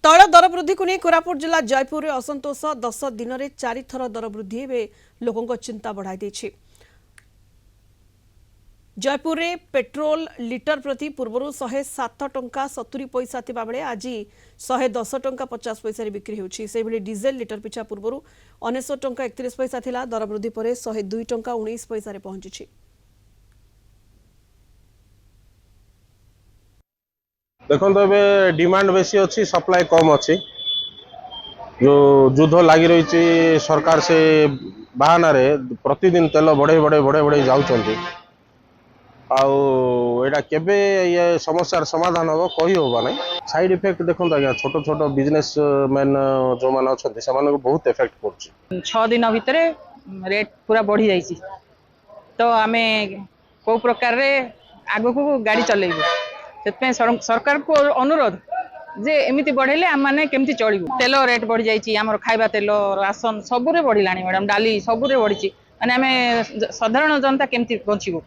तैल दर वृद्धि को नहीं कोरापुट जिला जयपुर में असंतोष 10 दिन में 4 थर दर वृद्धि एवं लोकों चिंता बढ़ाई देछि। जयपुर में पेट्रोल लिटर प्रति पूर्व 107 टंका 70 पैसा थिबा बेले आज 110 टंका 50 पैसा बिक्री होछि। से भली डीजेल लिटर पिछा पूर्व 19 टंका 31 पैसा थिला, दर वृद्धि पर 102 टंका 19 पैसा रे पहुंची। देखो डिमांड बेसी अच्छी सप्लाई कम अच्छी जो युद्ध लगी रही सरकार से बहाना रे प्रतिदिन तेल बढ़े बढ़े बढ़े बढ़े जाऊँगी आउटा केबे ये समस्यार समाधान हम कही होगा ना। साइड इफेक्ट देखो आज्ञा छोट छोट बिजनेस मैन जो मैंने अच्छा से बहुत इफेक्ट कर 6 दिन भितर रेट पूरा बढ़ी जाइए तो आम कौ प्रकार आग को गाड़ी चलेबू से सरकार को अनुरोध जे एमती बढ़ेले आम मैंने केमती चलू। तेल रेट बढ़ी जाइए आम खाଇବା तेल राशन सबुरे बढ़ला मैडम डाली सबुरे बढ़ी माने आम साधारण जनता केमती बचबू।